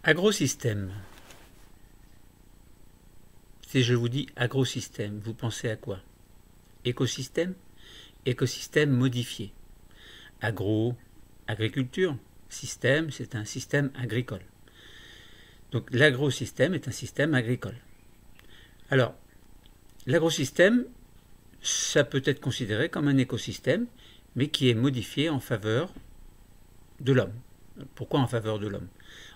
Agrosystème. Si je vous dis agrosystème, vous pensez à quoi? Écosystème? Écosystème modifié. Agro, agriculture. Système, c'est un système agricole. Donc l'agrosystème est un système agricole. Alors, l'agrosystème, ça peut être considéré comme un écosystème, mais qui est modifié en faveur de l'homme. Pourquoi en faveur de l'homme?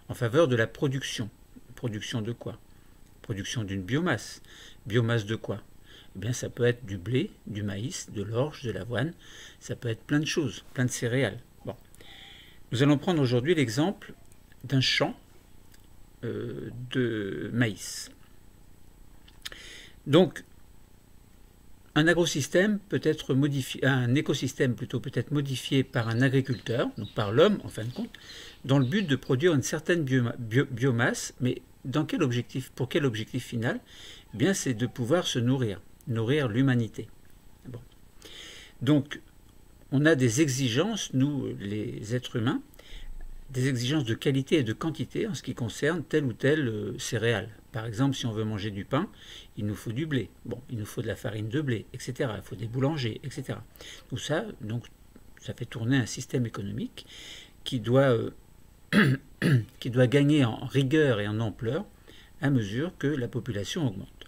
En faveur de la production. Production de quoi? Production d'une biomasse. Biomasse de quoi? Eh bien, ça peut être du blé, du maïs, de l'orge, de l'avoine. Ça peut être plein de choses, plein de céréales. Bon. Nous allons prendre aujourd'hui l'exemple d'un champ de maïs. Donc, un agrosystème peut être modifié, un écosystème plutôt peut être modifié par un agriculteur, donc par l'homme en fin de compte, dans le but de produire une certaine biomasse, mais dans quel objectif, pour quel objectif final? Eh bien, c'est de pouvoir se nourrir, nourrir l'humanité. Bon. Donc, on a des exigences, nous, les êtres humains, des exigences de qualité et de quantité en ce qui concerne telle ou telle céréale. Par exemple, si on veut manger du pain, il nous faut du blé. Bon, il nous faut de la farine de blé, etc. Il faut des boulangers, etc. Tout ça, donc, ça fait tourner un système économique qui doit gagner en rigueur et en ampleur à mesure que la population augmente.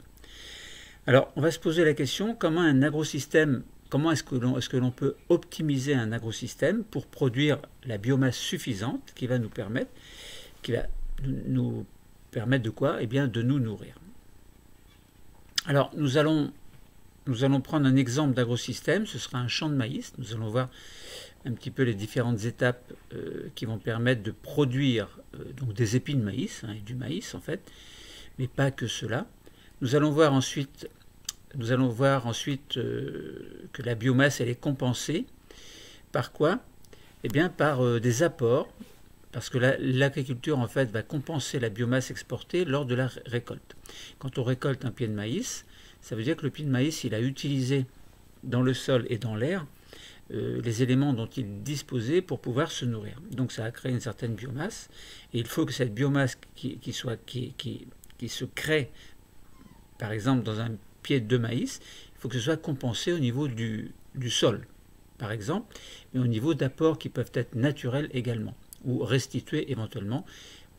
Alors, on va se poser la question, comment un agrosystème, comment est-ce que l'on peut optimiser un agrosystème pour produire la biomasse suffisante qui va nous permettre de quoi? Eh bien, de nous nourrir. Alors, nous allons prendre un exemple d'agrosystème, ce sera un champ de maïs. Nous allons voir un petit peu les différentes étapes qui vont permettre de produire donc des épis de maïs, et du maïs en fait, mais pas que cela. Nous allons voir ensuite que la biomasse elle est compensée par quoi? Eh bien par des apports, parce que l'agriculture en fait va compenser la biomasse exportée lors de la récolte. Quand on récolte un pied de maïs, ça veut dire que le pied de maïs il a utilisé dans le sol et dans l'air les éléments dont il disposait pour pouvoir se nourrir. Donc ça a créé une certaine biomasse, et il faut que cette biomasse qui se crée, par exemple dans un pied de maïs, il faut que ce soit compensé au niveau du sol, par exemple, mais au niveau d'apports qui peuvent être naturels également, ou restitués éventuellement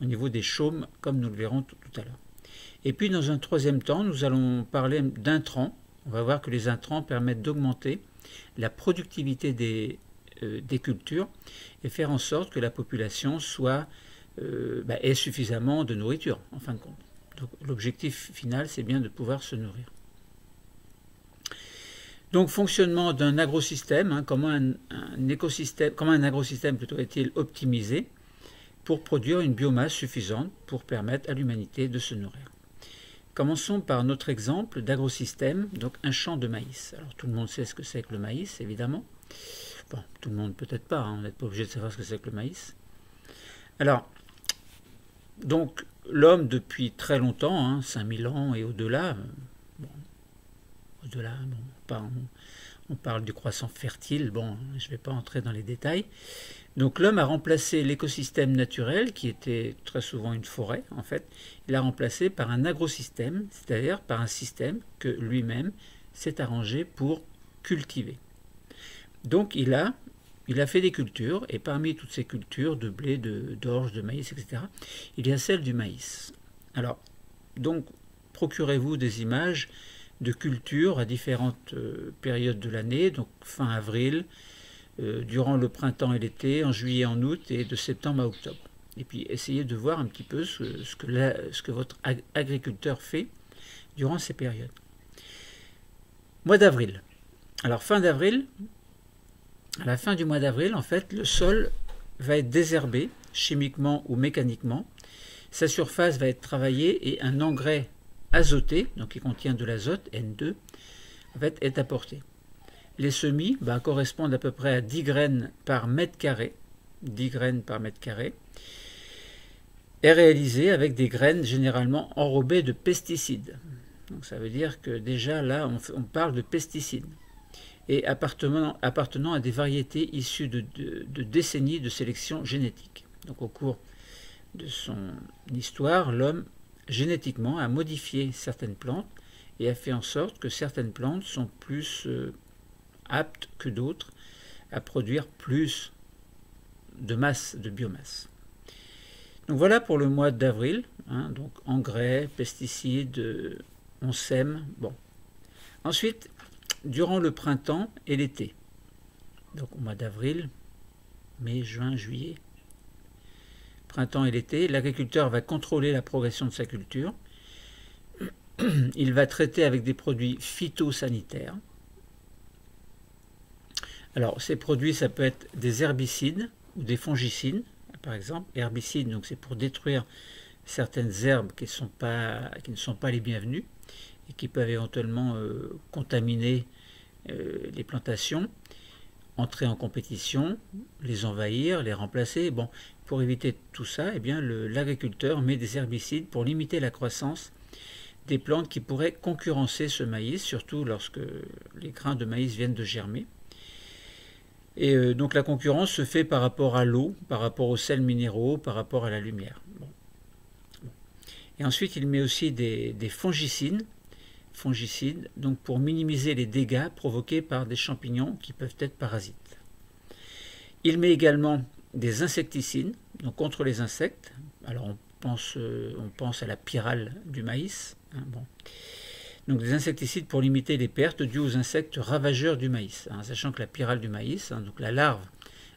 au niveau des chaumes, comme nous le verrons tout à l'heure. Et puis dans un troisième temps, nous allons parler d'intrants. On va voir que les intrants permettent d'augmenter la productivité des cultures et faire en sorte que la population ait suffisamment de nourriture, en fin de compte. Donc l'objectif final, c'est bien de pouvoir se nourrir. Donc fonctionnement d'un agrosystème, comment un agrosystème plutôt est-il optimisé pour produire une biomasse suffisante pour permettre à l'humanité de se nourrir. Commençons par notre exemple d'agrosystème, donc un champ de maïs. Alors tout le monde sait ce que c'est que le maïs, évidemment. Bon, tout le monde peut-être pas, on n'est pas obligé de savoir ce que c'est que le maïs. Alors, donc l'homme depuis très longtemps, 5000 ans et au-delà, on parle du croissant fertile, bon, je ne vais pas entrer dans les détails. Donc l'homme a remplacé l'écosystème naturel, qui était très souvent une forêt, en fait, il l'a remplacé par un agrosystème, c'est-à-dire par un système que lui-même s'est arrangé pour cultiver. Donc il a fait des cultures, et parmi toutes ces cultures, de blé, d'orge, de maïs, etc., il y a celle du maïs. Alors, donc, procurez-vous des images de cultures à différentes périodes de l'année, donc fin avril, durant le printemps et l'été, en juillet, en août, et de septembre à octobre. Et puis essayez de voir un petit peu ce que votre agriculteur fait durant ces périodes. Mois d'avril. Alors fin d'avril, à la fin du mois d'avril, en fait, le sol va être désherbé, chimiquement ou mécaniquement. Sa surface va être travaillée et un engrais azoté, donc qui contient de l'azote, N2, en fait, est apporté. Les semis correspondent à peu près à 10 graines par mètre carré, 10 graines par mètre carré, est réalisé avec des graines généralement enrobées de pesticides. Donc ça veut dire que déjà là, on parle de pesticides, et appartenant à des variétés issues de décennies de sélection génétique. Donc au cours de son histoire, l'homme, génétiquement, a modifié certaines plantes et a fait en sorte que certaines plantes sont plus aptes que d'autres à produire plus de masse, de biomasse. Donc voilà pour le mois d'avril, hein, donc engrais, pesticides, on sème. Bon. Ensuite, durant le printemps et l'été, donc au mois d'avril, mai, juin, juillet, printemps et l'été, l'agriculteur va contrôler la progression de sa culture. Il va traiter avec des produits phytosanitaires. Alors, ces produits, ça peut être des herbicides ou des fongicides, par exemple. Herbicides, donc c'est pour détruire certaines herbes qui ne sont pas les bienvenues et qui peuvent éventuellement contaminer les plantations, entrer en compétition, les envahir, les remplacer. Bon, pour éviter tout ça, eh bien, l'agriculteur met des herbicides pour limiter la croissance des plantes qui pourraient concurrencer ce maïs, surtout lorsque les grains de maïs viennent de germer. Et donc la concurrence se fait par rapport à l'eau, par rapport aux sels minéraux, par rapport à la lumière. Bon. Et ensuite, il met aussi des fongicides, donc pour minimiser les dégâts provoqués par des champignons qui peuvent être parasites. Il met également des insecticides, donc contre les insectes. Alors on pense à la pyrale du maïs. Hein, bon. Donc des insecticides pour limiter les pertes dues aux insectes ravageurs du maïs. Hein, sachant que la pyrale du maïs, hein, donc la larve,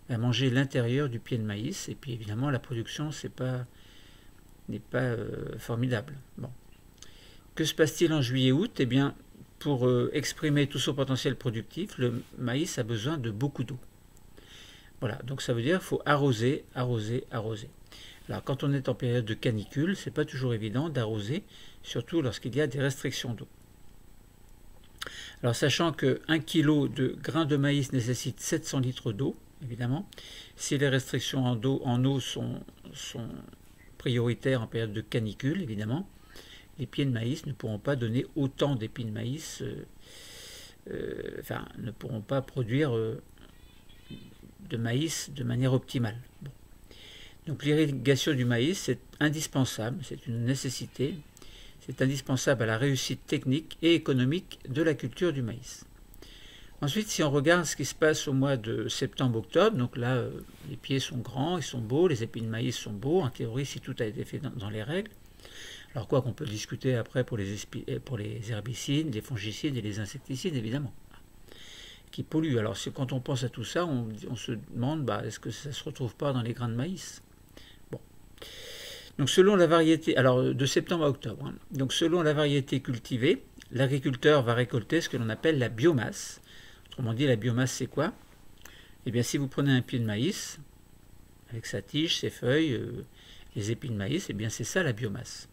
va manger l'intérieur du pied de maïs. Et puis évidemment la production n'est pas formidable. Bon. Que se passe-t-il en juillet-août? Eh bien, pour exprimer tout son potentiel productif, le maïs a besoin de beaucoup d'eau. Voilà, donc ça veut dire qu'il faut arroser, arroser, arroser. Alors quand on est en période de canicule, c'est pas toujours évident d'arroser, surtout lorsqu'il y a des restrictions d'eau. Alors sachant que 1 kg de grains de maïs nécessite 700 litres d'eau, évidemment, si les restrictions en eau sont prioritaires en période de canicule, évidemment, les pieds de maïs ne pourront pas donner autant d'épis de maïs, ne pourront pas produire de maïs de manière optimale. Bon. Donc l'irrigation du maïs, c'est indispensable, c'est une nécessité, c'est indispensable à la réussite technique et économique de la culture du maïs. Ensuite, si on regarde ce qui se passe au mois de septembre-octobre, donc là, les pieds sont grands, ils sont beaux, les épis de maïs sont beaux, en théorie, si tout a été fait dans les règles. Alors quoi qu'on peut discuter après pour les herbicides, les fongicides et les insecticides, évidemment, qui polluent. Alors quand on pense à tout ça, on se demande, est-ce que ça ne se retrouve pas dans les grains de maïs? Bon. Donc selon la variété, alors de septembre à octobre, hein, donc selon la variété cultivée, l'agriculteur va récolter ce que l'on appelle la biomasse. Autrement dit, la biomasse, c'est quoi? Eh bien, si vous prenez un pied de maïs, avec sa tige, ses feuilles, les épis de maïs, eh bien c'est ça la biomasse.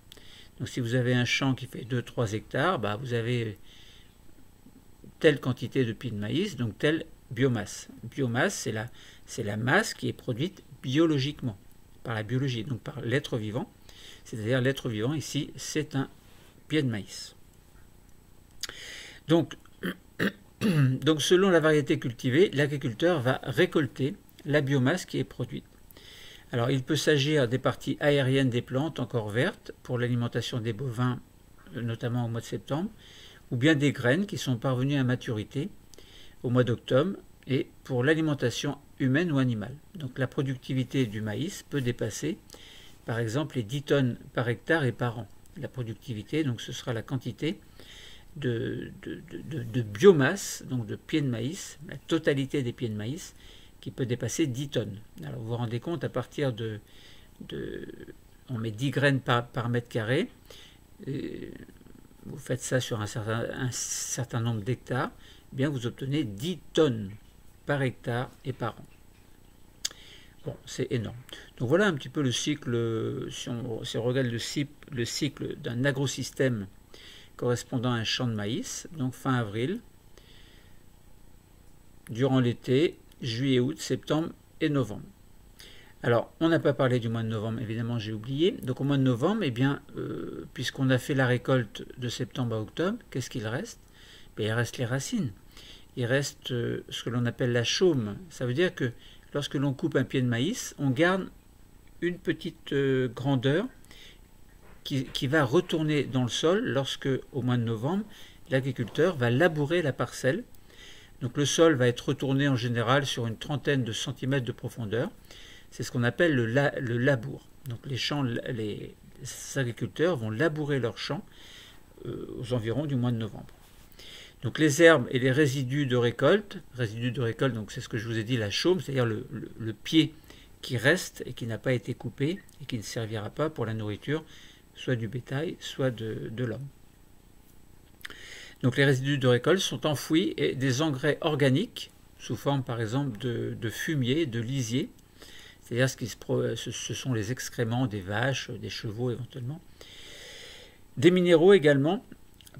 Donc si vous avez un champ qui fait 2-3 hectares, vous avez telle quantité de pieds de maïs, donc telle biomasse. Biomasse, c'est la masse qui est produite biologiquement, par la biologie, donc par l'être vivant. C'est-à-dire l'être vivant, ici, c'est un pied de maïs. Donc selon la variété cultivée, l'agriculteur va récolter la biomasse qui est produite. Alors, il peut s'agir des parties aériennes des plantes encore vertes pour l'alimentation des bovins, notamment au mois de septembre, ou bien des graines qui sont parvenues à maturité au mois d'octobre et pour l'alimentation humaine ou animale. Donc, la productivité du maïs peut dépasser, par exemple, les 10 tonnes par hectare et par an. La productivité, donc ce sera la quantité de biomasse, donc de pieds de maïs, la totalité des pieds de maïs, qui peut dépasser 10 tonnes. Alors vous vous rendez compte, à partir on met 10 graines par mètre carré, vous faites ça sur un certain nombre d'hectares, eh bien vous obtenez 10 tonnes par hectare et par an. Bon, c'est énorme. Donc voilà un petit peu le cycle, si on regarde le cycle d'un agrosystème correspondant à un champ de maïs, donc fin avril, durant l'été, juillet, août, septembre et novembre. Alors, on n'a pas parlé du mois de novembre, évidemment, j'ai oublié. Donc au mois de novembre, eh bien, puisqu'on a fait la récolte de septembre à octobre, qu'est-ce qu'il reste? Il reste les racines. Il reste ce que l'on appelle la chaume. Ça veut dire que lorsque l'on coupe un pied de maïs, on garde une petite grandeur qui va retourner dans le sol lorsque, au mois de novembre, l'agriculteur va labourer la parcelle. Donc le sol va être retourné en général sur une trentaine de centimètres de profondeur. C'est ce qu'on appelle le labour. Donc les agriculteurs vont labourer leurs champs aux environs du mois de novembre. Donc les herbes et les résidus de récolte, donc c'est ce que je vous ai dit, la chaume, c'est-à-dire le pied qui reste et qui n'a pas été coupé et qui ne servira pas pour la nourriture, soit du bétail, soit de l'homme. Donc les résidus de récolte sont enfouis et des engrais organiques, sous forme par exemple de fumier, de lisier, c'est-à-dire ce sont les excréments des vaches, des chevaux éventuellement. Des minéraux également,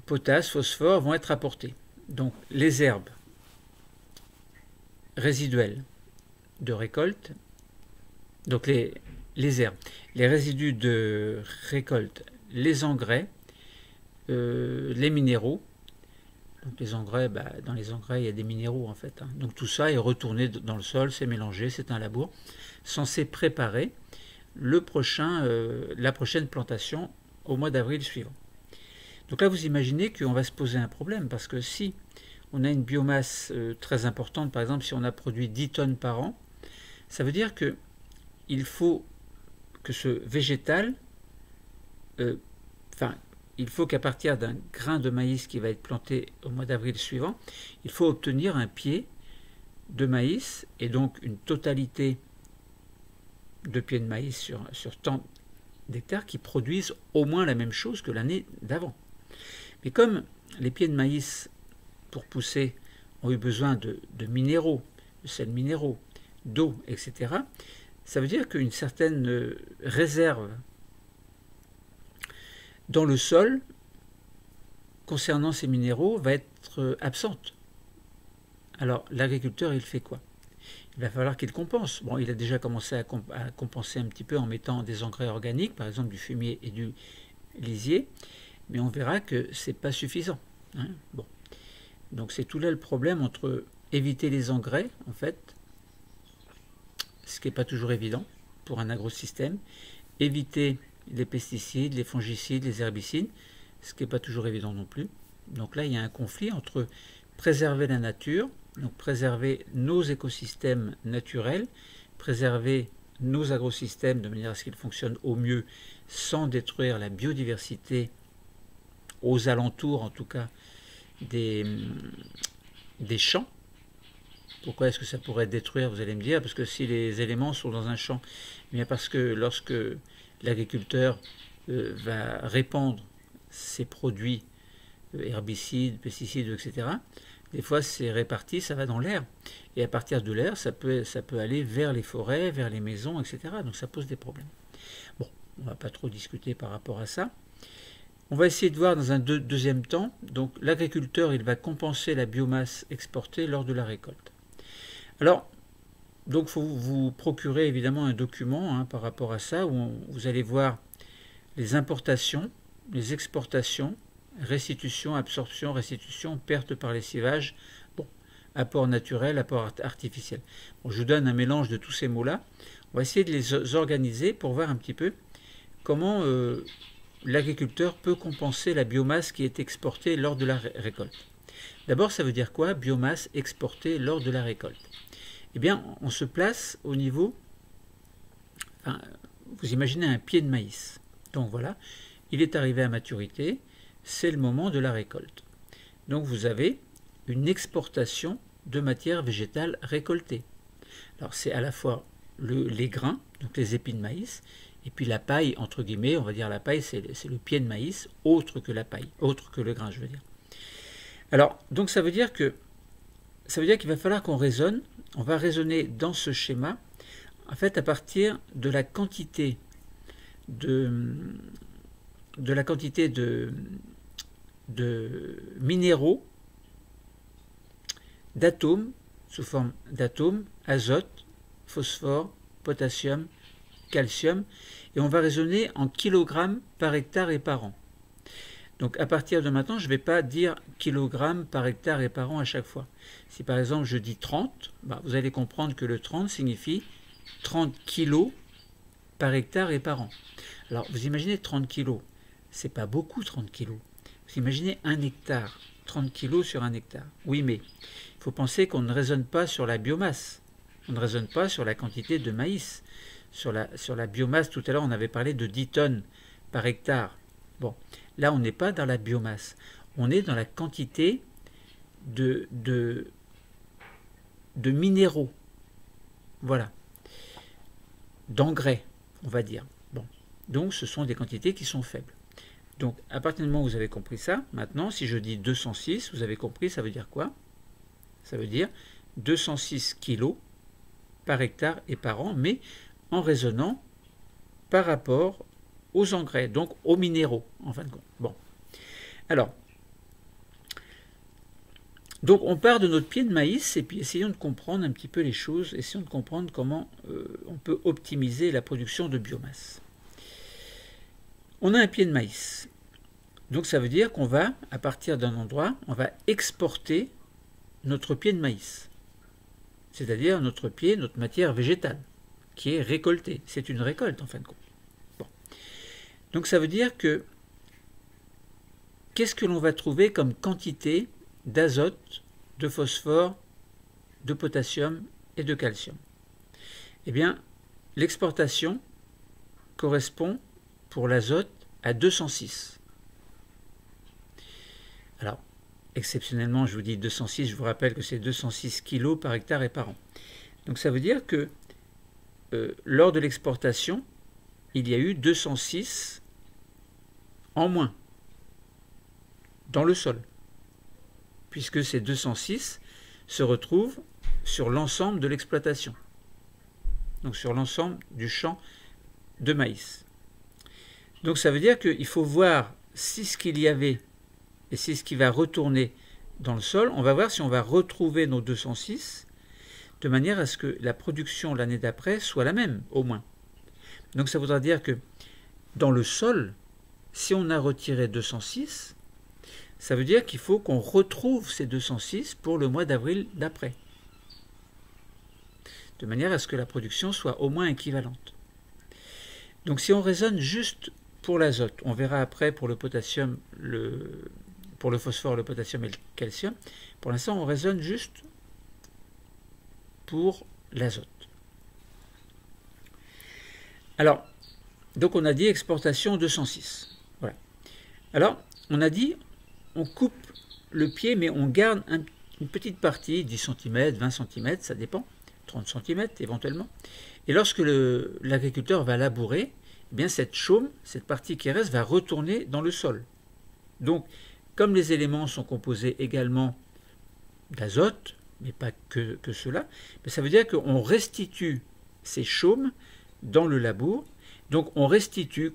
potasse, phosphore, vont être apportés. Donc les herbes résiduelles de récolte, donc les herbes, les résidus de récolte, les engrais, les minéraux. Donc les engrais, dans les engrais, il y a des minéraux en fait. Donc tout ça est retourné dans le sol, c'est mélangé, c'est un labour censé préparer la prochaine plantation au mois d'avril suivant. Donc là, vous imaginez qu'on va se poser un problème, parce que si on a une biomasse très importante, par exemple si on a produit 10 tonnes par an, ça veut dire qu'il faut que ce végétal, il faut qu'à partir d'un grain de maïs qui va être planté au mois d'avril suivant, il faut obtenir un pied de maïs, et donc une totalité de pieds de maïs sur tant d'hectares qui produisent au moins la même chose que l'année d'avant. Mais comme les pieds de maïs, pour pousser, ont eu besoin de minéraux, de sels minéraux, d'eau, etc., ça veut dire qu'une certaine réserve dans le sol, concernant ces minéraux, va être absente. Alors l'agriculteur, il fait quoi? Il va falloir qu'il compense. Bon, il a déjà commencé à compenser un petit peu en mettant des engrais organiques, par exemple du fumier et du lisier, mais on verra que ce n'est pas suffisant. Bon. Donc c'est tout là le problème entre éviter les engrais, en fait, ce qui n'est pas toujours évident pour un agrosystème, éviter les pesticides, les fongicides, les herbicides, ce qui n'est pas toujours évident non plus. Donc là, il y a un conflit entre préserver la nature, donc préserver nos écosystèmes naturels, préserver nos agrosystèmes de manière à ce qu'ils fonctionnent au mieux sans détruire la biodiversité aux alentours, en tout cas, des champs. Pourquoi est-ce que ça pourrait détruire, vous allez me dire? Parce que si les éléments sont dans un champ, eh bien parce que lorsque l'agriculteur va répandre ses produits herbicides, pesticides, etc., des fois c'est réparti, ça va dans l'air. Et à partir de l'air, ça peut aller vers les forêts, vers les maisons, etc. Donc ça pose des problèmes. Bon, on ne va pas trop discuter par rapport à ça. On va essayer de voir dans un deuxième temps. Donc l'agriculteur, il va compenser la biomasse exportée lors de la récolte. Alors, donc, il faut vous procurer évidemment un document par rapport à ça, où vous allez voir les importations, les exportations, restitution, absorption, restitution, perte par lessivage, bon, apport naturel, apport artificiel. Bon, je vous donne un mélange de tous ces mots-là. On va essayer de les organiser pour voir un petit peu comment l'agriculteur peut compenser la biomasse qui est exportée lors de la récolte. D'abord, ça veut dire quoi, biomasse exportée lors de la récolte? Eh bien, on se place au niveau, vous imaginez un pied de maïs. Donc voilà, il est arrivé à maturité, c'est le moment de la récolte. Donc vous avez une exportation de matière végétale récoltée. Alors c'est à la fois les grains, donc les épis de maïs, et puis la paille, entre guillemets, on va dire la paille, c'est le pied de maïs, autre que la paille, autre que le grain, je veux dire. Alors, donc ça veut dire qu'il va falloir qu'on raisonne. On va raisonner dans ce schéma, en fait, à partir de la quantité de minéraux, d'atomes, sous forme d'atomes, azote, phosphore, potassium, calcium, et on va raisonner en kilogrammes par hectare et par an. Donc à partir de maintenant, je ne vais pas dire kilogrammes par hectare et par an à chaque fois. Si par exemple je dis 30, vous allez comprendre que le 30 signifie 30 kilos par hectare et par an. Alors, vous imaginez 30 kg, c'est pas beaucoup 30 kg. Vous imaginez 1 hectare, 30 kg sur 1 hectare. Oui, mais il faut penser qu'on ne raisonne pas sur la biomasse. On ne raisonne pas sur la quantité de maïs. Sur la biomasse, tout à l'heure, on avait parlé de 10 tonnes par hectare. Bon, là, on n'est pas dans la biomasse. On est dans la quantité de minéraux. Voilà. D'engrais, on va dire. Bon. Donc, ce sont des quantités qui sont faibles. Donc, à partir du moment où vous avez compris ça, maintenant, si je dis 206, vous avez compris, ça veut dire quoi? Ça veut dire 206 kilos par hectare et par an, mais en raisonnant par rapport aux engrais, donc aux minéraux, en fin de compte. Bon. Alors, donc on part de notre pied de maïs et puis essayons de comprendre un petit peu les choses, essayons de comprendre comment on peut optimiser la production de biomasse. On a un pied de maïs. Donc ça veut dire qu'on va, à partir d'un endroit, on va exporter notre pied de maïs. C'est-à-dire notre pied, notre matière végétale, qui est récoltée. C'est une récolte en fin de compte. Bon. Donc ça veut dire que qu'est-ce que l'on va trouver comme quantité d'azote, de phosphore, de potassium et de calcium? Eh bien, l'exportation correspond pour l'azote à 206. Alors, exceptionnellement, je vous dis 206, je vous rappelle que c'est 206 kg par hectare et par an. Donc ça veut dire que lors de l'exportation, il y a eu 206 en moins dans le sol, puisque ces 206 se retrouvent sur l'ensemble de l'exploitation, donc sur l'ensemble du champ de maïs. Donc ça veut dire qu'il faut voir si ce qu'il y avait et si ce qui va retourner dans le sol, on va voir si on va retrouver nos 206 de manière à ce que la production l'année d'après soit la même, au moins. Donc ça voudra dire que dans le sol, si on a retiré 206, ça veut dire qu'il faut qu'on retrouve ces 206 pour le mois d'avril d'après, de manière à ce que la production soit au moins équivalente. Donc si on raisonne juste pour l'azote, on verra après pour le potassium, pour le phosphore, le potassium et le calcium. Pour l'instant, on raisonne juste pour l'azote. Alors, donc on a dit exportation 206. Voilà. Alors, on a dit, on coupe le pied, mais on garde une petite partie, 10 cm, 20 cm, ça dépend, 30 cm éventuellement. Et lorsque l'agriculteur va labourer, eh bien cette chaume, cette partie qui reste, va retourner dans le sol. Donc, comme les éléments sont composés également d'azote, mais pas que cela, ça veut dire qu'on restitue ces chaumes dans le labour. Donc on restitue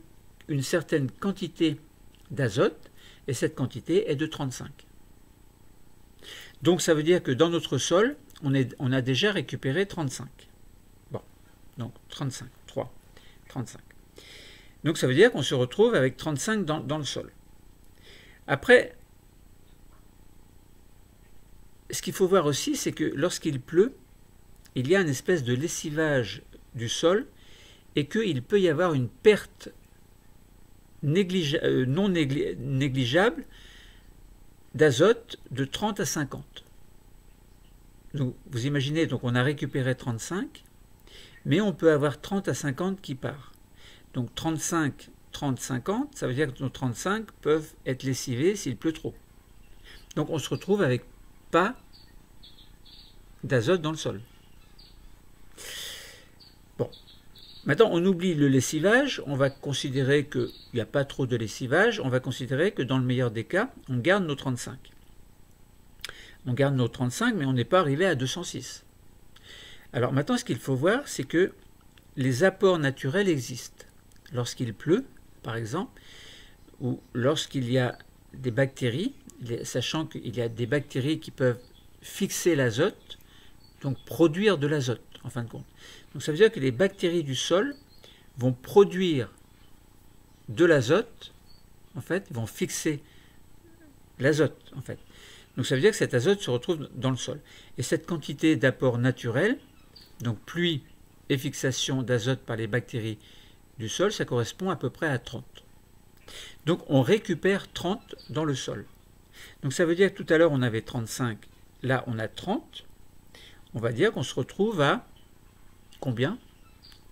une certaine quantité d'azote, et cette quantité est de 35. Donc ça veut dire que dans notre sol, on a déjà récupéré 35. Bon, donc 35, 3, 35. Donc ça veut dire qu'on se retrouve avec 35 dans le sol. Après, ce qu'il faut voir aussi, c'est que lorsqu'il pleut, il y a une espèce de lessivage du sol et qu'il peut y avoir une perte non négligeable d'azote de 30 à 50. Donc, vous imaginez, donc on a récupéré 35, mais on peut avoir 30 à 50 qui part. Donc 35, 30, 50, ça veut dire que nos 35 peuvent être lessivés s'il pleut trop. Donc on se retrouve avec pas d'azote dans le sol. Bon. Maintenant, on oublie le lessivage, on va considérer qu'il n'y a pas trop de lessivage, on va considérer que dans le meilleur des cas, on garde nos 35. On garde nos 35, mais on n'est pas arrivé à 206. Alors maintenant, ce qu'il faut voir, c'est que les apports naturels existent. Lorsqu'il pleut, par exemple, ou lorsqu'il y a des bactéries, sachant qu'il y a des bactéries qui peuvent fixer l'azote, donc produire de l'azote, en fin de compte. Donc ça veut dire que les bactéries du sol vont produire de l'azote, en fait, vont fixer l'azote, en fait. Donc ça veut dire que cet azote se retrouve dans le sol. Et cette quantité d'apport naturel, donc pluie et fixation d'azote par les bactéries du sol, ça correspond à peu près à 30. Donc on récupère 30 dans le sol. Donc ça veut dire que tout à l'heure on avait 35, là on a 30. On va dire qu'on se retrouve à combien?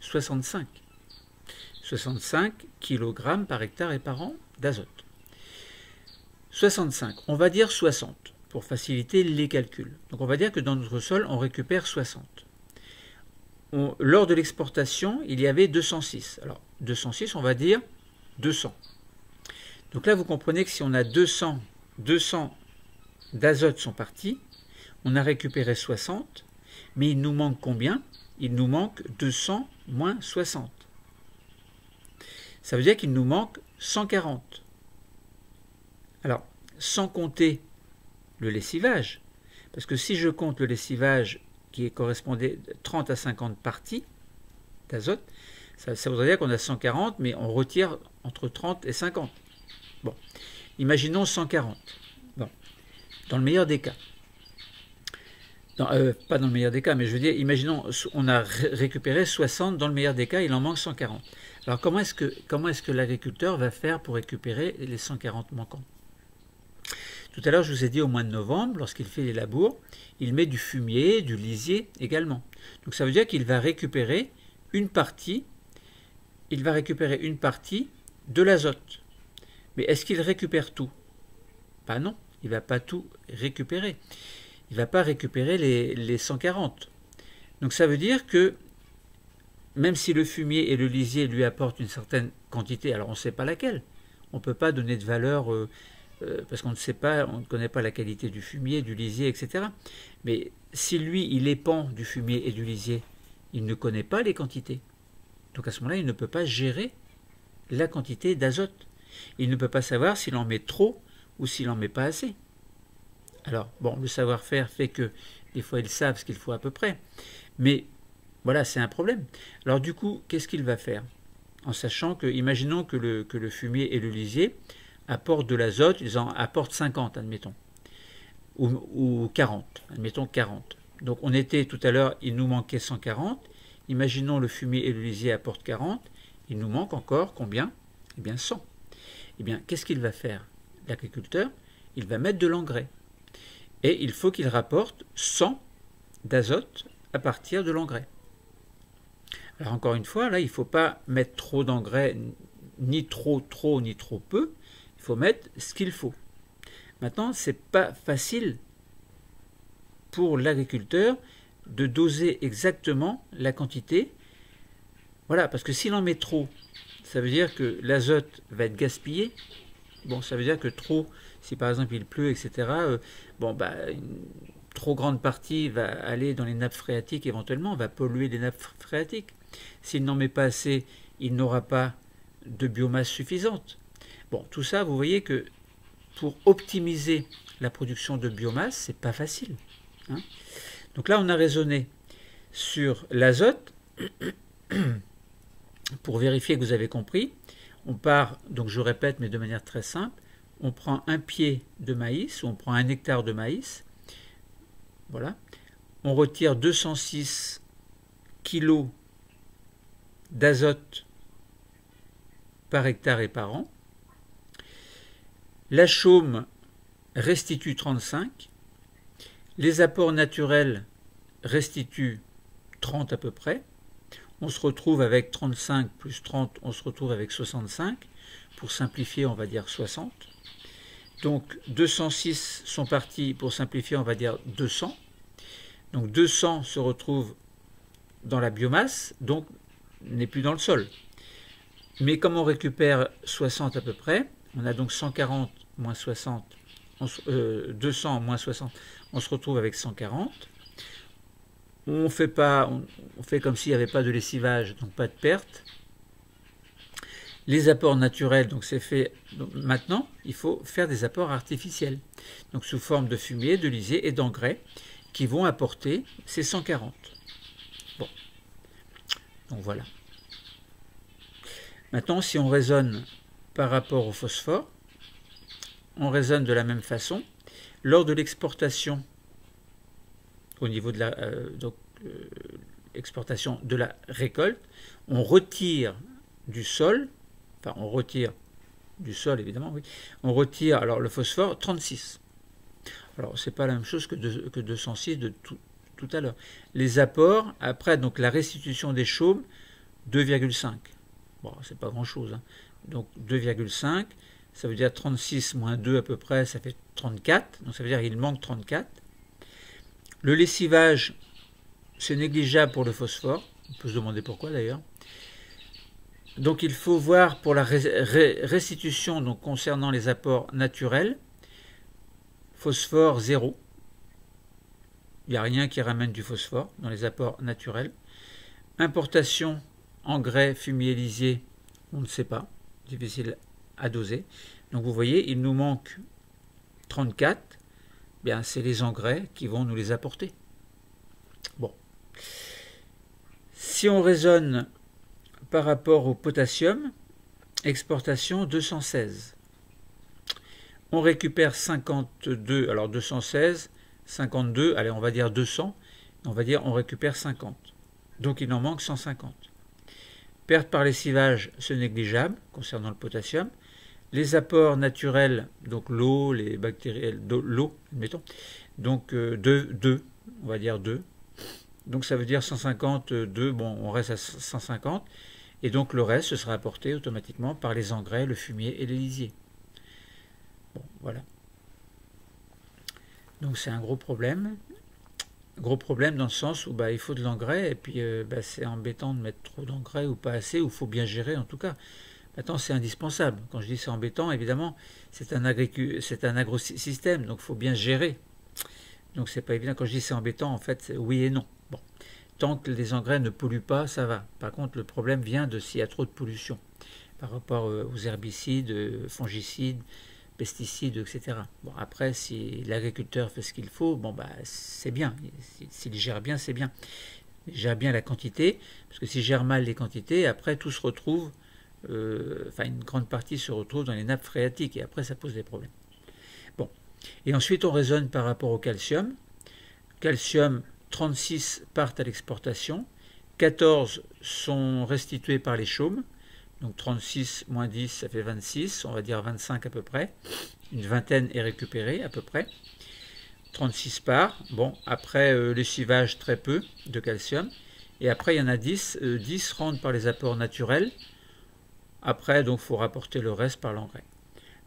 65. 65 kg par hectare et par an d'azote. 65, on va dire 60 pour faciliter les calculs. Donc on va dire que dans notre sol on récupère 60. Lors de l'exportation, il y avait 206. Alors 206, on va dire 200. Donc là, vous comprenez que si on a 200 d'azote sont partis, on a récupéré 60, mais il nous manque combien? Il nous manque 200 moins 60. Ça veut dire qu'il nous manque 140. Alors, sans compter le lessivage, parce que si je compte le lessivage qui correspondait 30 à 50 parties d'azote, ça voudrait dire qu'on a 140, mais on retire entre 30 et 50. Bon, imaginons 140. Bon, dans le meilleur des cas. Pas dans le meilleur des cas, mais je veux dire, imaginons, on a récupéré 60, dans le meilleur des cas, il en manque 140. Alors comment est-ce que l'agriculteur va faire pour récupérer les 140 manquants? Tout à l'heure, je vous ai dit au mois de novembre, lorsqu'il fait les labours, il met du fumier, du lisier également. Donc ça veut dire qu'il va récupérer une partie, de l'azote. Mais est-ce qu'il récupère tout? Pas non, il ne va pas tout récupérer. Il ne va pas récupérer les 140. Donc ça veut dire que même si le fumier et le lisier lui apportent une certaine quantité, alors on ne sait pas laquelle, on ne peut pas donner de valeur parce qu'on ne sait pas, on ne connaît pas la qualité du fumier, du lisier, etc. Mais si lui, il épand du fumier et du lisier, il ne connaît pas les quantités. Donc à ce moment-là, il ne peut pas gérer la quantité d'azote. Il ne peut pas savoir s'il en met trop ou s'il en met pas assez. Alors, bon, le savoir-faire fait que des fois ils savent ce qu'il faut à peu près. Mais voilà, c'est un problème. Alors du coup, qu'est-ce qu'il va faire? En sachant que, imaginons que le fumier et le lisier apportent de l'azote, ils en apportent 50, admettons, ou 40, admettons 40. Donc on était tout à l'heure, il nous manquait 140. Imaginons le fumier et le lisier apportent 40. Il nous manque encore combien? Eh bien 100. Eh bien, qu'est-ce qu'il va faire, l'agriculteur? Il va mettre de l'engrais. Et il faut qu'il rapporte 100 d'azote à partir de l'engrais. Alors encore une fois, là, il ne faut pas mettre trop d'engrais, ni trop, ni trop peu. Il faut mettre ce qu'il faut. Maintenant, ce n'est pas facile pour l'agriculteur de doser exactement la quantité. Voilà, parce que s'il en met trop, ça veut dire que l'azote va être gaspillé. Bon, ça veut dire que trop, si par exemple il pleut, etc., une trop grande partie va aller dans les nappes phréatiques éventuellement, va polluer les nappes phréatiques. S'il n'en met pas assez, il n'aura pas de biomasse suffisante. Bon, tout ça, vous voyez que pour optimiser la production de biomasse, c'est pas facile. Hein. Donc là, on a raisonné sur l'azote. Pour vérifier que vous avez compris, on part, donc je répète, mais de manière très simple, on prend un pied de maïs, ou on prend un hectare de maïs, voilà, on retire 206 kg d'azote par hectare et par an, la chaume restitue 35, les apports naturels restituent 30 à peu près, on se retrouve avec 35 plus 30, on se retrouve avec 65. Pour simplifier, on va dire 60. Donc 206 sont partis, pour simplifier, on va dire 200. Donc 200 se retrouvent dans la biomasse, donc n'est plus dans le sol. Mais comme on récupère 60 à peu près, on a donc 140 moins 60, 200 moins 60, on se retrouve avec 140. On fait comme s'il n'y avait pas de lessivage, donc pas de perte. Les apports naturels, donc c'est fait. Donc maintenant, il faut faire des apports artificiels, donc sous forme de fumier, de lisier et d'engrais, qui vont apporter ces 140. Bon, donc voilà. Maintenant, si on raisonne par rapport au phosphore, on raisonne de la même façon. Lors de l'exportation, au niveau de l'exportation de la récolte, on retire du sol, enfin on retire du sol évidemment, oui, on retire alors le phosphore 36. Alors c'est pas la même chose que 206 de tout à l'heure. Les apports, après donc la restitution des chaumes, 2,5. Bon, c'est pas grand chose, hein. Donc 2,5, ça veut dire 36 moins 2 à peu près, ça fait 34, donc ça veut dire qu'il manque 34. Le lessivage, c'est négligeable pour le phosphore, on peut se demander pourquoi d'ailleurs. Donc il faut voir pour la restitution donc concernant les apports naturels, phosphore 0. Il n'y a rien qui ramène du phosphore dans les apports naturels. Importation, engrais, fumier, lisier, on ne sait pas, difficile à doser. Donc vous voyez, il nous manque 34, bien c'est les engrais qui vont nous les apporter. Bon. Si on raisonne par rapport au potassium, exportation 216. On récupère 52, alors 216, 52, allez on va dire 200, on va dire on récupère 50. Donc il en manque 150. Perte par lessivage, c'est négligeable concernant le potassium. Les apports naturels, donc l'eau, les bactéries, l'eau, admettons, donc 2, on va dire 2. Donc ça veut dire 152, bon on reste à 150. Et donc le reste ce sera apporté automatiquement par les engrais, le fumier et les lisiers. Bon, voilà. Donc c'est un gros problème. Gros problème dans le sens où bah, il faut de l'engrais et puis bah, c'est embêtant de mettre trop d'engrais ou pas assez, ou il faut bien gérer en tout cas. Maintenant c'est indispensable. Quand je dis c'est embêtant, évidemment, c'est un agrosystème, donc il faut bien gérer. Donc c'est pas évident. Quand je dis c'est embêtant, en fait, oui et non. Bon. Tant que les engrais ne polluent pas, ça va. Par contre, le problème vient de s'il y a trop de pollution par rapport aux herbicides, fongicides, pesticides, etc. Bon, après, si l'agriculteur fait ce qu'il faut, bon, bah, c'est bien. S'il gère bien, c'est bien. Il gère bien la quantité, parce que s'il gère mal les quantités, après, tout se retrouve, enfin, une grande partie se retrouve dans les nappes phréatiques, et après, ça pose des problèmes. Bon. Et ensuite, on raisonne par rapport au calcium. Calcium, 36 partent à l'exportation, 14 sont restitués par les chaumes, donc 36 moins 10 ça fait 26, on va dire 25 à peu près, une vingtaine est récupérée à peu près, 36 parts, bon après lessivage très peu de calcium, et après il y en a 10, 10 rentrent par les apports naturels, après donc il faut rapporter le reste par l'engrais.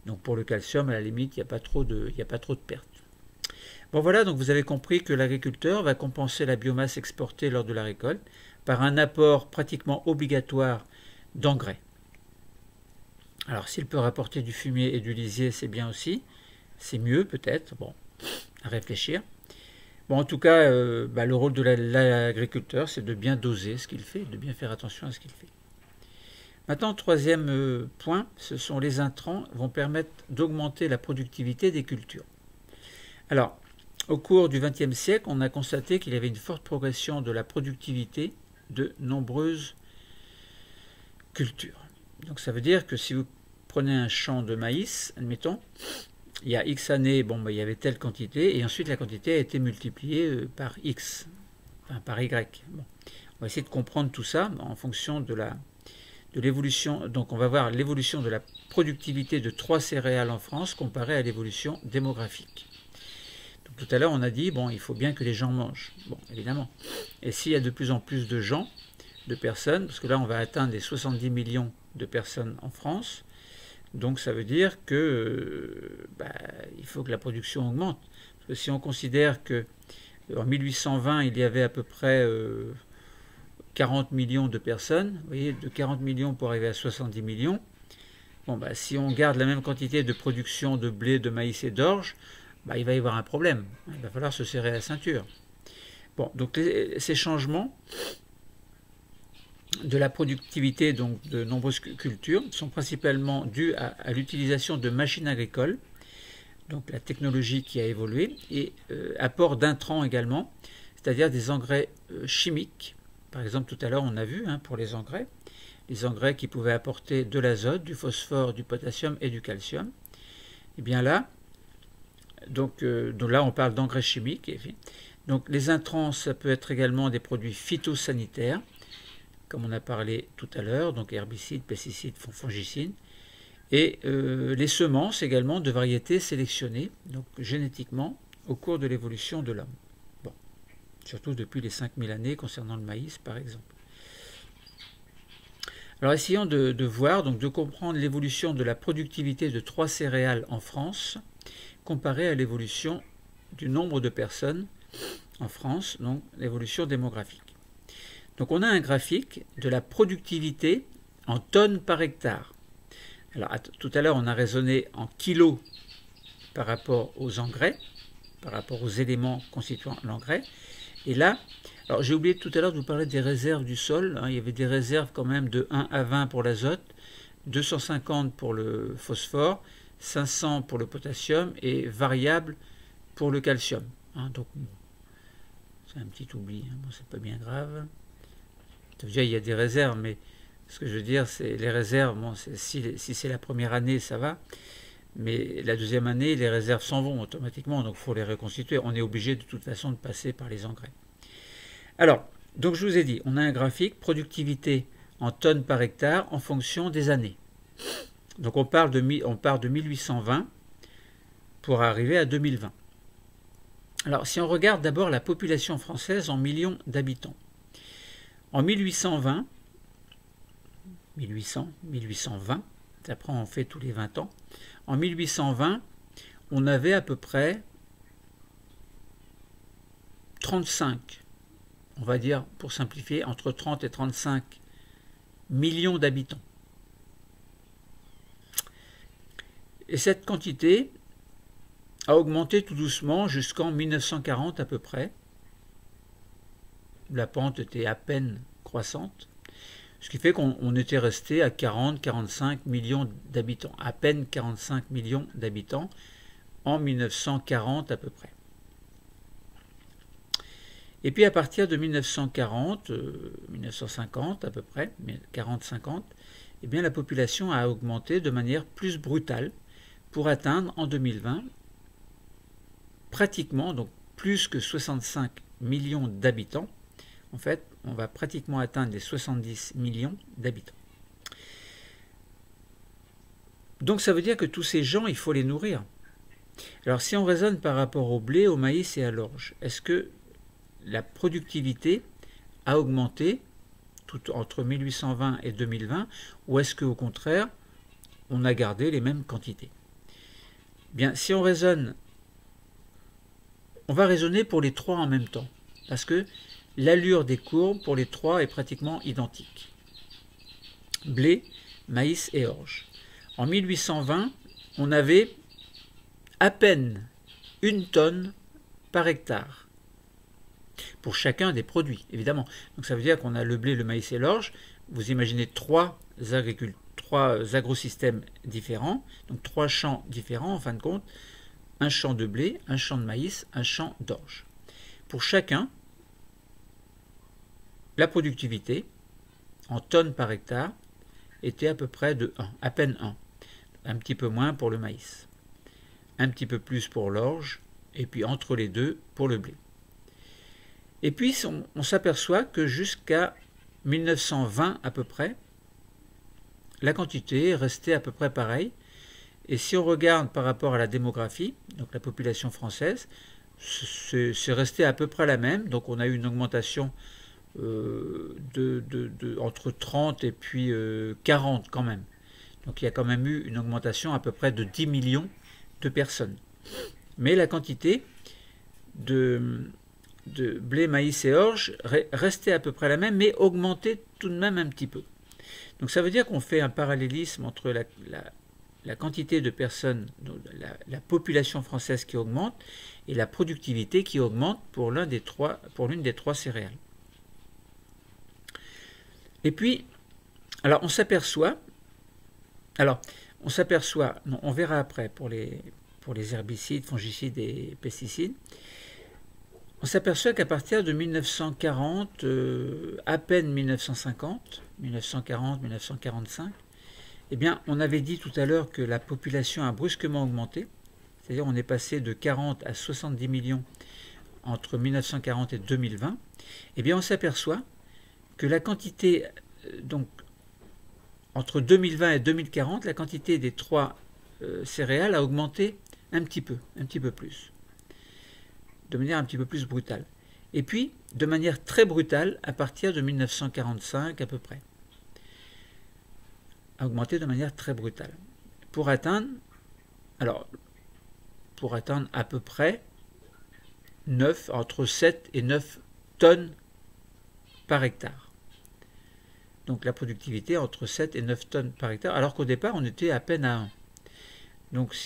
Donc pour le calcium à la limite il n'y a pas trop de pertes. Bon voilà, donc vous avez compris que l'agriculteur va compenser la biomasse exportée lors de la récolte par un apport pratiquement obligatoire d'engrais. Alors s'il peut rapporter du fumier et du lisier, c'est bien aussi, c'est mieux peut-être, bon, à réfléchir. Bon, en tout cas, le rôle de l'agriculteur, c'est de bien doser ce qu'il fait, de bien faire attention à ce qu'il fait. Maintenant, troisième point, ce sont les intrants vont permettre d'augmenter la productivité des cultures. Alors, au cours du XXe siècle, on a constaté qu'il y avait une forte progression de la productivité de nombreuses cultures. Donc ça veut dire que si vous prenez un champ de maïs, admettons, il y a X années, bon, il y avait telle quantité, et ensuite la quantité a été multipliée par X, enfin par Y. Bon. On va essayer de comprendre tout ça en fonction de l'évolution. Donc on va voir l'évolution de la productivité de 3 céréales en France comparée à l'évolution démographique. Tout à l'heure, on a dit, bon, il faut bien que les gens mangent. Bon, évidemment. Et s'il y a de plus en plus de gens, de personnes, parce que là, on va atteindre les 70 millions de personnes en France, donc ça veut dire que il faut que la production augmente. Parce que si on considère que en 1820, il y avait à peu près 40 millions de personnes, vous voyez, de 40 millions pour arriver à 70 millions, bon, si on garde la même quantité de production de blé, de maïs et d'orge, il va y avoir un problème. Il va falloir se serrer la ceinture. Bon, donc ces changements de la productivité donc, de nombreuses cultures sont principalement dus à l'utilisation de machines agricoles, donc la technologie qui a évolué, et apport d'intrants également, c'est-à-dire des engrais chimiques. Par exemple, tout à l'heure, on a vu pour les engrais qui pouvaient apporter de l'azote, du phosphore, du potassium et du calcium. Et bien là, donc là, on parle d'engrais chimiques. Donc les intrants, ça peut être également des produits phytosanitaires, comme on a parlé tout à l'heure, donc herbicides, pesticides, fongicides, et les semences également de variétés sélectionnées, donc génétiquement, au cours de l'évolution de l'homme. Bon, surtout depuis les 5000 années concernant le maïs, par exemple. Alors essayons de voir, donc de comprendre l'évolution de la productivité de 3 céréales en France, comparée à l'évolution du nombre de personnes en France, donc l'évolution démographique. Donc on a un graphique de la productivité en tonnes par hectare. Alors tout à l'heure on a raisonné en kilos par rapport aux engrais, par rapport aux éléments constituant l'engrais. Et là, alors j'ai oublié tout à l'heure de vous parler des réserves du sol. Il y avait des réserves quand même de 1 à 20 pour l'azote, 250 pour le phosphore, 500 pour le potassium et variable pour le calcium. Donc c'est un petit oubli, bon, c'est pas bien grave. Déjà il y a des réserves, mais ce que je veux dire c'est les réserves, bon, si c'est la première année ça va, mais la deuxième année les réserves s'en vont automatiquement, donc il faut les reconstituer. On est obligé de toute façon de passer par les engrais. Alors, donc je vous ai dit, on a un graphique productivité en tonnes par hectare en fonction des années. Donc on part de 1820 pour arriver à 2020. Alors si on regarde d'abord la population française en millions d'habitants. En 1820, 1820, après on fait tous les 20 ans, en 1820, on avait à peu près 35, on va dire pour simplifier, entre 30 et 35 millions d'habitants. Et cette quantité a augmenté tout doucement jusqu'en 1940 à peu près. La pente était à peine croissante, ce qui fait qu'on était resté à 40-45 millions d'habitants, à peine 45 millions d'habitants en 1940 à peu près. Et puis à partir de 1940, 1950 à peu près, 40-50, eh bien la population a augmenté de manière plus brutale pour atteindre en 2020 pratiquement, donc plus que 65 millions d'habitants. En fait, on va pratiquement atteindre les 70 millions d'habitants. Donc ça veut dire que tous ces gens, il faut les nourrir. Alors si on raisonne par rapport au blé, au maïs et à l'orge, est-ce que la productivité a augmenté entre 1820 et 2020, ou est-ce qu'au contraire, on a gardé les mêmes quantités? Bien, si on raisonne, on va raisonner pour les trois en même temps, parce que l'allure des courbes pour les trois est pratiquement identique. Blé, maïs et orge. En 1820, on avait à peine 1 tonne par hectare pour chacun des produits, évidemment. Donc ça veut dire qu'on a le blé, le maïs et l'orge. Vous imaginez trois agrosystèmes différents, donc 3 champs différents en fin de compte, un champ de blé, un champ de maïs, un champ d'orge. Pour chacun, la productivité en tonnes par hectare était à peu près de 1, à peine 1. Un petit peu moins pour le maïs, un petit peu plus pour l'orge, et puis entre les deux pour le blé. Et puis on s'aperçoit que jusqu'à 1920 à peu près, la quantité est restée à peu près pareille. Et si on regarde par rapport à la démographie, donc la population française, c'est resté à peu près la même. Donc on a eu une augmentation entre 30 et puis 40 quand même. Donc il y a quand même eu une augmentation à peu près de 10 millions de personnes. Mais la quantité de blé, maïs et orge restait à peu près la même, mais augmentait tout de même un petit peu. Donc ça veut dire qu'on fait un parallélisme entre la quantité de personnes, la population française qui augmente, et la productivité qui augmente pour l'une des trois céréales. Et puis, alors on s'aperçoit, on verra après pour les herbicides, fongicides et pesticides, on s'aperçoit qu'à partir de 1940, à peine 1950, 1940-1945, eh bien, on avait dit tout à l'heure que la population a brusquement augmenté, c'est-à-dire on est passé de 40 à 70 millions entre 1940 et 2020, eh bien on s'aperçoit que la quantité, donc entre 2020 et 2040, la quantité des trois céréales a augmenté un petit peu plus, de manière un petit peu plus brutale. Et puis, de manière très brutale, à partir de 1945 à peu près, a augmenté de manière très brutale. Pour atteindre à peu près entre 7 et 9 tonnes par hectare. Donc la productivité entre 7 et 9 tonnes par hectare, alors qu'au départ on était à peine à 1. Donc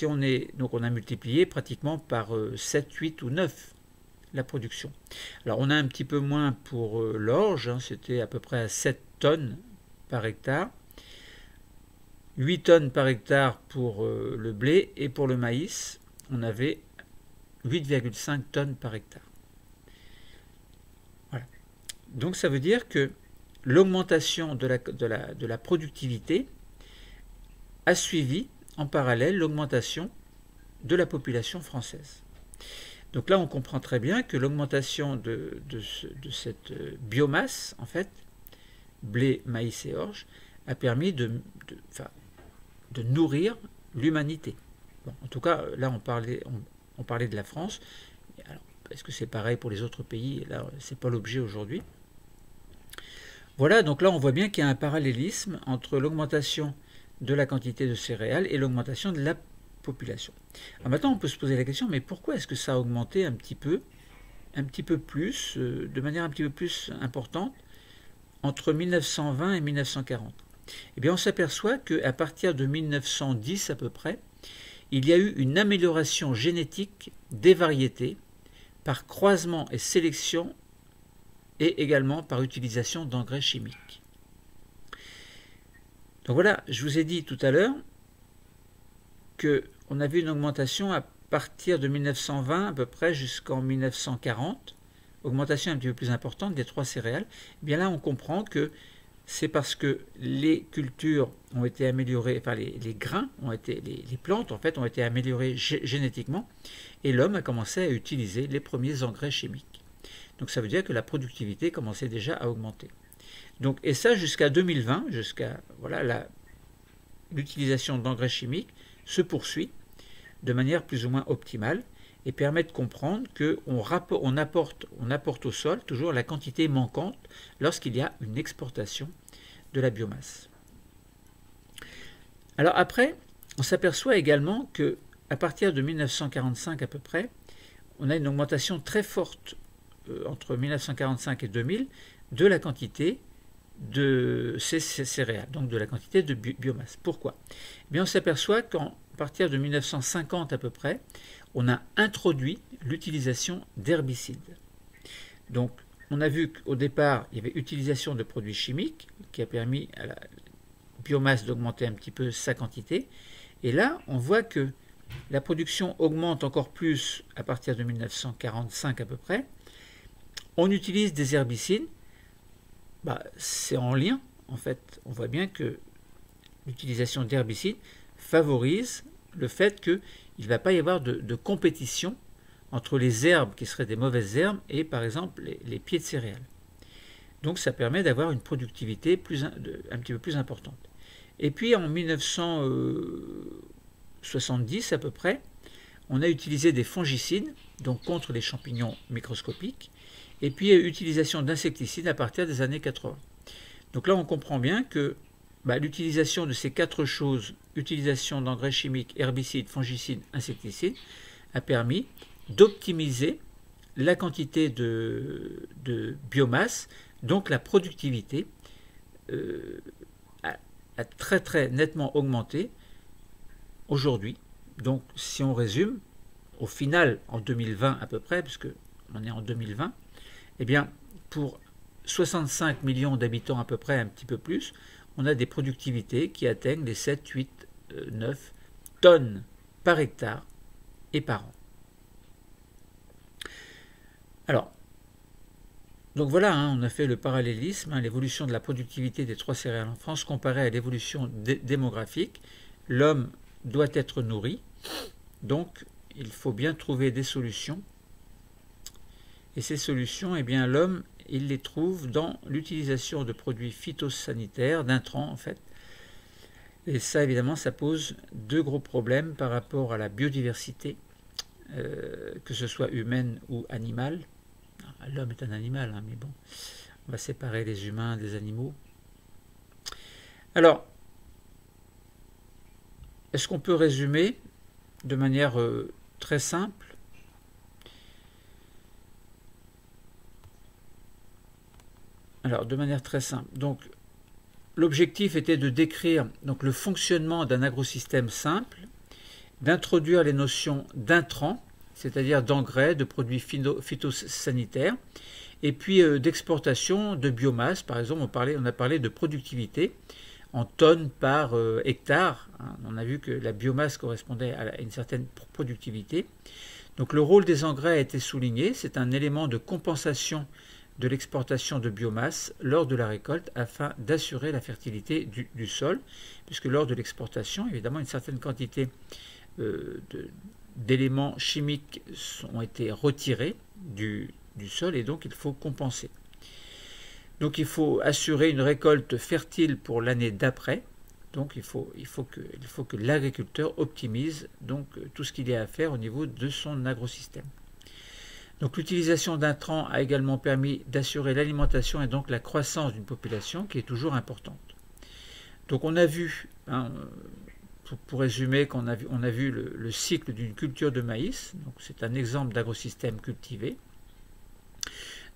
on a multiplié pratiquement par 7, 8 ou 9 la production. Alors on a un petit peu moins pour l'orge, c'était à peu près à 7 tonnes par hectare, 8 tonnes par hectare pour le blé, et pour le maïs, on avait 8,5 tonnes par hectare. Voilà. Donc ça veut dire que l'augmentation de la productivité a suivi en parallèle l'augmentation de la population française. Donc là, on comprend très bien que l'augmentation de cette biomasse, en fait, blé, maïs et orge, a permis de nourrir l'humanité. Bon, en tout cas, là, on parlait de la France. Alors, est-ce que c'est pareil pour les autres pays? Là, c'est pas l'objet aujourd'hui. Voilà, donc là, on voit bien qu'il y a un parallélisme entre l'augmentation de la quantité de céréales et l'augmentation de la population. Alors maintenant, on peut se poser la question, mais pourquoi est-ce que ça a augmenté un petit peu plus, de manière un petit peu plus importante, entre 1920 et 1940? Eh bien, on s'aperçoit qu'à partir de 1910 à peu près, il y a eu une amélioration génétique des variétés par croisement et sélection, et également par utilisation d'engrais chimiques. Donc voilà, je vous ai dit tout à l'heure qu'on avait une augmentation à partir de 1920 à peu près jusqu'en 1940, augmentation un petit peu plus importante des trois céréales. Et bien là, on comprend que c'est parce que les cultures ont été améliorées, enfin les grains les plantes en fait ont été améliorées génétiquement, et l'homme a commencé à utiliser les premiers engrais chimiques. Donc ça veut dire que la productivité commençait déjà à augmenter. Donc, et ça jusqu'à 2020, l'utilisation d'engrais chimiques se poursuit de manière plus ou moins optimale et permet de comprendre qu'on apporte au sol toujours la quantité manquante lorsqu'il y a une exportation de la biomasse. Alors après, on s'aperçoit également qu'à partir de 1945 à peu près, on a une augmentation très forte entre 1945 et 2000 de la quantité de ces céréales, donc de la quantité de biomasse. Pourquoi? Eh bien, on s'aperçoit qu'à partir de 1950 à peu près, on a introduit l'utilisation d'herbicides. Donc, on a vu qu'au départ, il y avait utilisation de produits chimiques qui a permis à la biomasse d'augmenter un petit peu sa quantité. Et là, on voit que la production augmente encore plus à partir de 1945 à peu près. On utilise des herbicides. C'est en lien, en fait. On voit bien que l'utilisation d'herbicides favorise le fait qu'il ne va pas y avoir de compétition entre les herbes qui seraient des mauvaises herbes et par exemple les pieds de céréales. Donc ça permet d'avoir une productivité un petit peu plus importante. Et puis en 1970 à peu près, on a utilisé des fongicides, donc contre les champignons microscopiques, et puis utilisation d'insecticides à partir des années 80. Donc là on comprend bien que l'utilisation de ces quatre choses, utilisation d'engrais chimiques, herbicides, fongicides, insecticides, a permis d'optimiser la quantité de biomasse, donc la productivité a très très nettement augmenté aujourd'hui. Donc si on résume, au final en 2020 à peu près, puisque on est en 2020, eh bien pour 65 millions d'habitants à peu près, un petit peu plus, on a des productivités qui atteignent les 7, 8, 9 tonnes par hectare et par an. Alors, donc voilà, on a fait le parallélisme, l'évolution de la productivité des trois céréales en France comparée à l'évolution démographique. L'homme doit être nourri, donc il faut bien trouver des solutions. Et ces solutions, eh bien l'homme il les trouve dans l'utilisation de produits phytosanitaires, d'intrants en fait. Et ça, évidemment, ça pose deux gros problèmes par rapport à la biodiversité, que ce soit humaine ou animale. L'homme est un animal, hein, mais bon, on va séparer les humains des animaux. Alors, est-ce qu'on peut résumer de manière très simple? Alors, de manière très simple. Donc, l'objectif était de décrire donc, le fonctionnement d'un agrosystème simple, d'introduire les notions d'intrants, c'est-à-dire d'engrais, de produits phytosanitaires, et puis d'exportation de biomasse. Par exemple, on a parlé de productivité en tonnes par hectare. Hein. On a vu que la biomasse correspondait à une certaine productivité. Donc le rôle des engrais a été souligné. C'est un élément de compensation de l'exportation de biomasse lors de la récolte afin d'assurer la fertilité du sol, puisque lors de l'exportation, évidemment, une certaine quantité d'éléments chimiques ont été retirés du sol et donc il faut compenser. Donc il faut assurer une récolte fertile pour l'année d'après. Donc il faut que l'agriculteur optimise donc tout ce qu'il y a à faire au niveau de son agrosystème. Donc l'utilisation d'intrants a également permis d'assurer l'alimentation et donc la croissance d'une population qui est toujours importante. Donc on a vu, hein, pour résumer, on a vu le cycle d'une culture de maïs. Donc c'est un exemple d'agrosystème cultivé.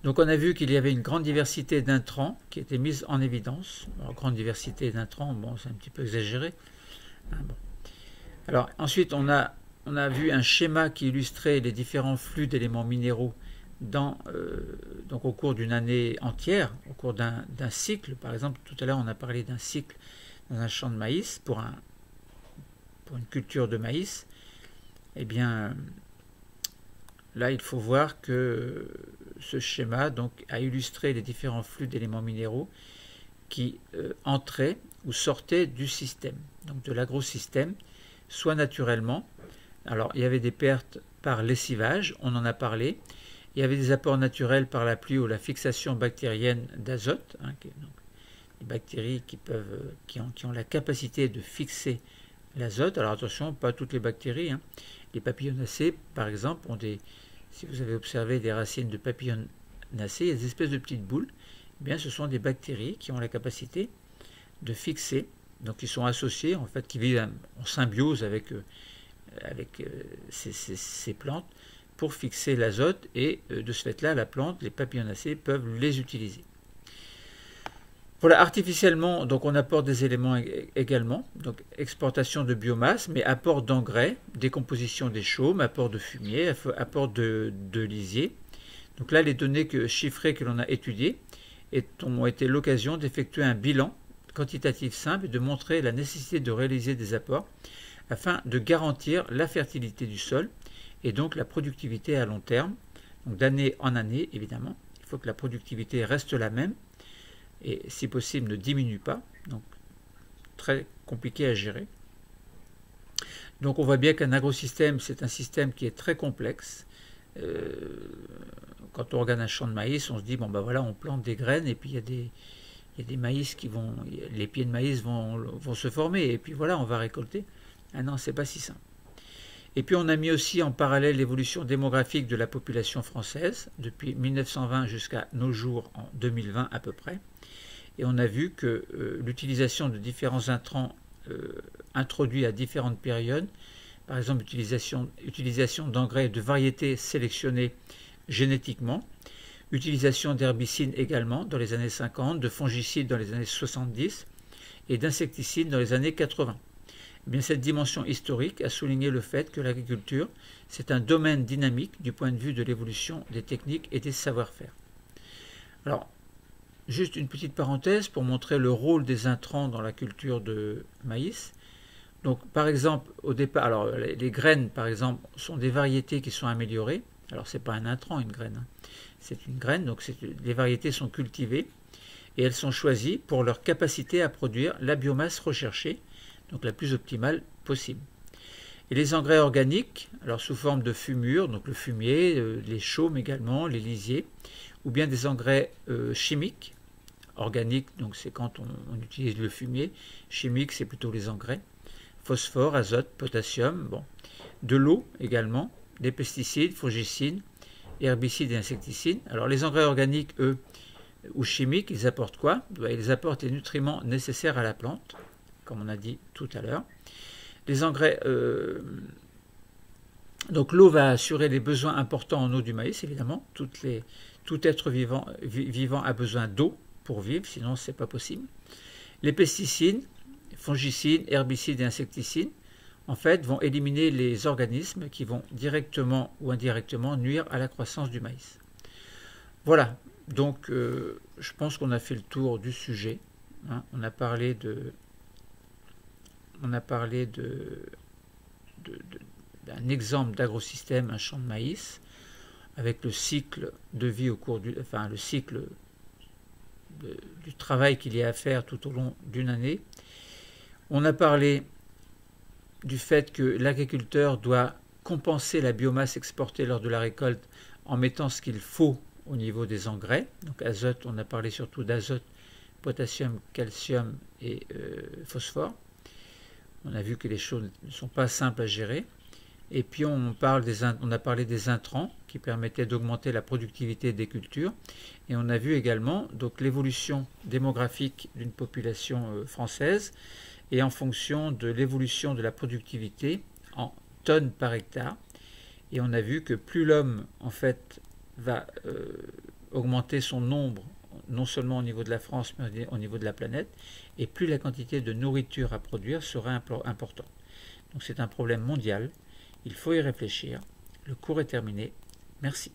Donc on a vu qu'il y avait une grande diversité d'intrants qui était mise en évidence. Alors, grande diversité d'intrants, bon, c'est un petit peu exagéré. Bon. Alors ensuite on a vu un schéma qui illustrait les différents flux d'éléments minéraux donc au cours d'une année entière, au cours d'un cycle. Par exemple, tout à l'heure on a parlé d'un cycle dans un champ de maïs pour une culture de maïs. Eh bien là il faut voir que ce schéma donc, a illustré les différents flux d'éléments minéraux qui entraient ou sortaient du système, donc de l'agrosystème, soit naturellement. Alors il y avait des pertes par lessivage, on en a parlé. Il y avait des apports naturels par la pluie ou la fixation bactérienne d'azote, hein, donc les bactéries qui ont la capacité de fixer l'azote. Alors attention, pas toutes les bactéries. Hein. Les papillonacées, par exemple, ont si vous avez observé des racines de papillonacées, il y a des espèces de petites boules. Eh bien, ce sont des bactéries qui ont la capacité de fixer, donc qui sont associées, en fait, qui vivent en symbiose avec ces plantes pour fixer l'azote et de ce fait-là, la plante, les papillonacées peuvent les utiliser. Voilà, artificiellement, donc on apporte des éléments également, donc exportation de biomasse, mais apport d'engrais, décomposition des chaumes, apport de fumier, apport de lisier. Donc là, les données chiffrées que l'on a étudiées ont été l'occasion d'effectuer un bilan quantitatif simple et de montrer la nécessité de réaliser des apports afin de garantir la fertilité du sol et donc la productivité à long terme. Donc d'année en année, évidemment, il faut que la productivité reste la même et si possible ne diminue pas, donc très compliqué à gérer. Donc on voit bien qu'un agrosystème, c'est un système qui est très complexe. Quand on regarde un champ de maïs, on se dit, bon ben voilà, on plante des graines et puis il y a des maïs les pieds de maïs vont se former et puis voilà, on va récolter. Ah non, c'est pas si simple. Et puis on a mis aussi en parallèle l'évolution démographique de la population française depuis 1920 jusqu'à nos jours en 2020 à peu près. Et on a vu que l'utilisation de différents intrants introduits à différentes périodes, par exemple utilisation d'engrais et de variétés sélectionnées génétiquement, utilisation d'herbicides également dans les années 50, de fongicides dans les années 70 et d'insecticides dans les années 80. Eh bien, cette dimension historique a souligné le fait que l'agriculture, c'est un domaine dynamique du point de vue de l'évolution des techniques et des savoir-faire. Alors, juste une petite parenthèse pour montrer le rôle des intrants dans la culture de maïs. Donc, par exemple, au départ, alors les graines, par exemple, sont des variétés qui sont améliorées. Alors, ce n'est pas un intrant, une graine. Hein. C'est une graine, donc les variétés sont cultivées et elles sont choisies pour leur capacité à produire la biomasse recherchée, donc la plus optimale possible. Et les engrais organiques, alors sous forme de fumure, donc le fumier, les chaumes également, les lisiers, ou bien des engrais chimiques, organiques, donc c'est quand on utilise le fumier, chimique c'est plutôt les engrais, phosphore, azote, potassium, bon, de l'eau également, des pesticides, fongicides, herbicides et insecticides. Alors les engrais organiques, eux, ou chimiques, ils apportent quoi? Ils apportent les nutriments nécessaires à la plante, comme on a dit tout à l'heure. Les engrais, donc l'eau va assurer les besoins importants en eau du maïs, évidemment. Tout être vivant a besoin d'eau pour vivre, sinon c'est pas possible. Les pesticides, fongicides, herbicides et insecticides, en fait, vont éliminer les organismes qui vont directement ou indirectement nuire à la croissance du maïs. Voilà, donc je pense qu'on a fait le tour du sujet. Hein. On a parlé d'un exemple d'agrosystème, un champ de maïs, avec le cycle de vie au cours le cycle du travail qu'il y a à faire tout au long d'une année. On a parlé du fait que l'agriculteur doit compenser la biomasse exportée lors de la récolte en mettant ce qu'il faut au niveau des engrais. Donc azote, on a parlé surtout d'azote, potassium, calcium et phosphore. On a vu que les choses ne sont pas simples à gérer. Et puis on a parlé des intrants qui permettaient d'augmenter la productivité des cultures. Et on a vu également donc l'évolution démographique d'une population française et en fonction de l'évolution de la productivité en tonnes par hectare. Et on a vu que plus l'homme en fait va augmenter son nombre, non seulement au niveau de la France, mais au niveau de la planète, et plus la quantité de nourriture à produire sera importante. Donc c'est un problème mondial. Il faut y réfléchir. Le cours est terminé. Merci.